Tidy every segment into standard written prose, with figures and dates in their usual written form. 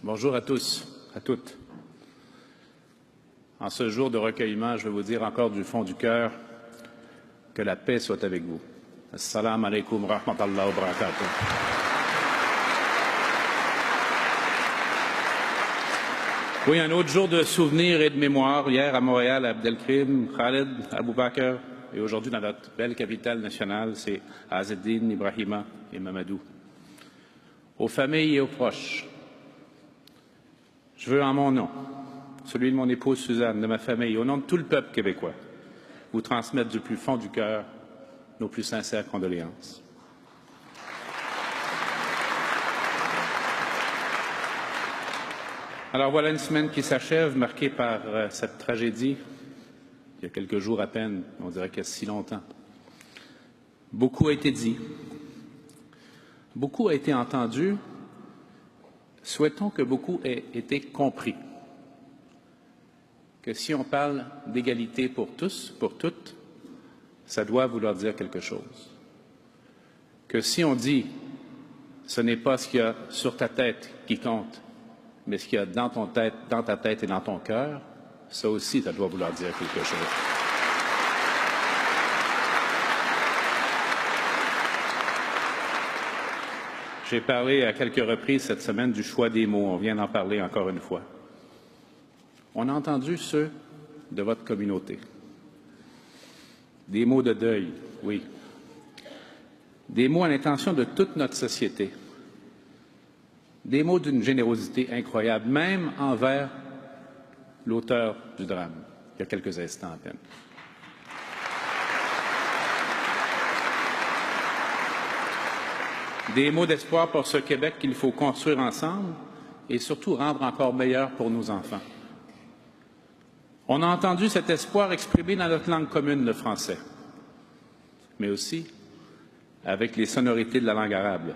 Bonjour à tous, à toutes. En ce jour de recueillement, je veux vous dire encore du fond du cœur que la paix soit avec vous. Assalamu alaikum wa rahmatullahi wa barakatuh. Oui, un autre jour de souvenirs et de mémoire. Hier à Montréal, à Abdelkrim, Khaled, Abou Bakr, et aujourd'hui dans notre belle capitale nationale, c'est Azzeddine, Ibrahima et Mamadou. Aux familles et aux proches, je veux en mon nom, celui de mon épouse Suzanne, de ma famille, au nom de tout le peuple québécois, vous transmettre du plus fond du cœur nos plus sincères condoléances. Alors voilà une semaine qui s'achève, marquée par cette tragédie. Il y a quelques jours à peine, on dirait qu'il y a si longtemps. Beaucoup a été dit, beaucoup a été entendu. Souhaitons que beaucoup ait été compris. Que si on parle d'égalité pour tous, pour toutes, ça doit vouloir dire quelque chose. Que si on dit ce n'est pas ce qu'il y a sur ta tête qui compte, mais ce qu'il y a dans ta tête et dans ton cœur, ça aussi, ça doit vouloir dire quelque chose. J'ai parlé à quelques reprises cette semaine du choix des mots. On vient d'en parler encore une fois. On a entendu ceux de votre communauté. Des mots de deuil, oui. Des mots à l'intention de toute notre société. Des mots d'une générosité incroyable, même envers l'auteur du drame, il y a quelques instants à peine. Des mots d'espoir pour ce Québec qu'il faut construire ensemble et surtout rendre encore meilleur pour nos enfants. On a entendu cet espoir exprimé dans notre langue commune, le français, mais aussi avec les sonorités de la langue arabe,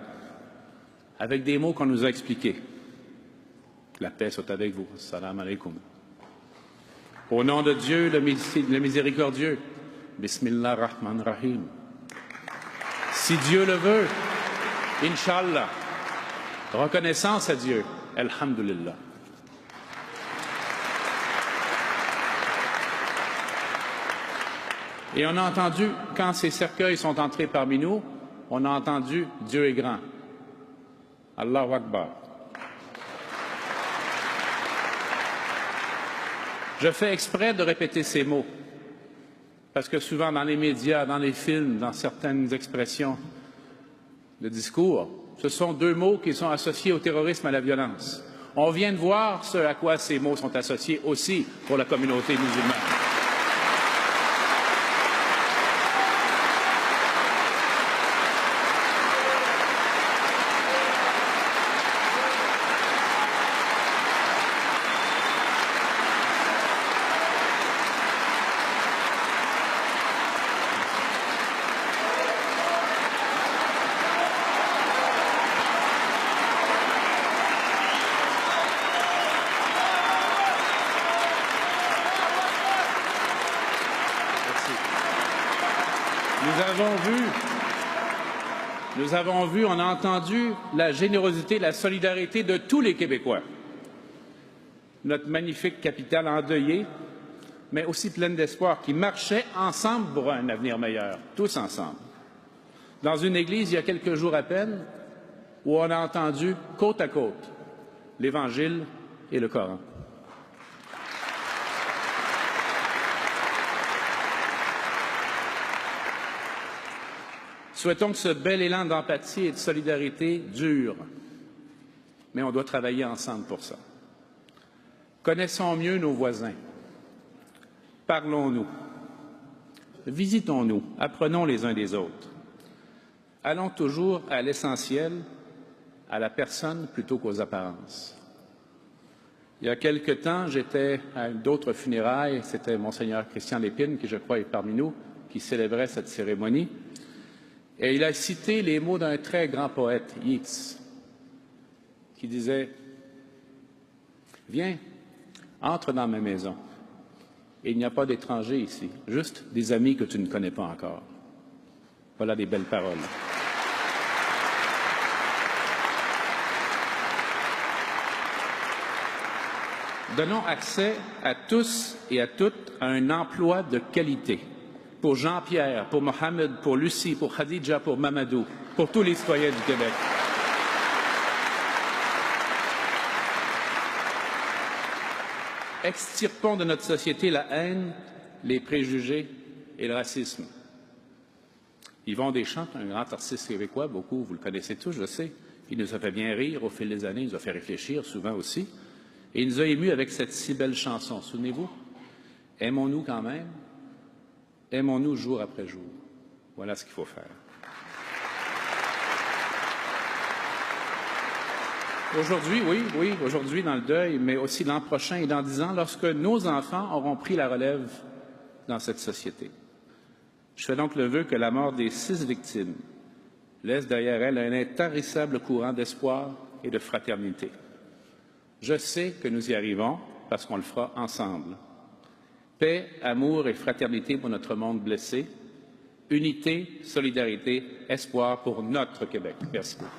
avec des mots qu'on nous a expliqués. La paix soit avec vous. Salam alaikum. Au nom de Dieu, le miséricordieux. Bismillah rahman rahim. Si Dieu le veut, Inch'Allah. Reconnaissance à Dieu. Alhamdulillah. Et on a entendu, quand ces cercueils sont entrés parmi nous, on a entendu Dieu est grand. Allahu Akbar. Je fais exprès de répéter ces mots, parce que souvent dans les médias, dans les films, dans certaines expressions, le discours, ce sont deux mots qui sont associés au terrorisme et à la violence. On vient de voir ce à quoi ces mots sont associés aussi pour la communauté musulmane. Nous avons vu, on a entendu la générosité, la solidarité de tous les Québécois. Notre magnifique capitale endeuillée, mais aussi pleine d'espoir, qui marchait ensemble pour un avenir meilleur, tous ensemble. Dans une église, il y a quelques jours à peine, où on a entendu côte à côte l'Évangile et le Coran. Souhaitons que ce bel élan d'empathie et de solidarité dure, mais on doit travailler ensemble pour ça. Connaissons mieux nos voisins. Parlons-nous. Visitons-nous. Apprenons les uns des autres. Allons toujours à l'essentiel, à la personne plutôt qu'aux apparences. Il y a quelque temps, j'étais à d'autres funérailles. C'était Monseigneur Christian Lépine, qui je crois est parmi nous, qui célébrait cette cérémonie. Et il a cité les mots d'un très grand poète, Yeats, qui disait « Viens, entre dans ma maison. Et il n'y a pas d'étrangers ici, juste des amis que tu ne connais pas encore. » Voilà des belles paroles. Donnons accès à tous et à toutes à un emploi de qualité. Pour Jean-Pierre, pour Mohamed, pour Lucie, pour Khadija, pour Mamadou, pour tous les citoyens du Québec. Extirpons de notre société la haine, les préjugés et le racisme. Yvon Deschamps, un grand artiste québécois, beaucoup, vous le connaissez tous, je sais. Il nous a fait bien rire au fil des années, il nous a fait réfléchir souvent aussi. Et il nous a émus avec cette si belle chanson. Souvenez-vous? Aimons-nous quand même, aimons-nous jour après jour. Voilà ce qu'il faut faire. Aujourd'hui, oui, aujourd'hui dans le deuil, mais aussi l'an prochain et dans 10 ans, lorsque nos enfants auront pris la relève dans cette société. Je fais donc le vœu que la mort des 6 victimes laisse derrière elle un intarissable courant d'espoir et de fraternité. Je sais que nous y arrivons parce qu'on le fera ensemble. Paix, amour et fraternité pour notre monde blessé. Unité, solidarité, espoir pour notre Québec. Merci beaucoup.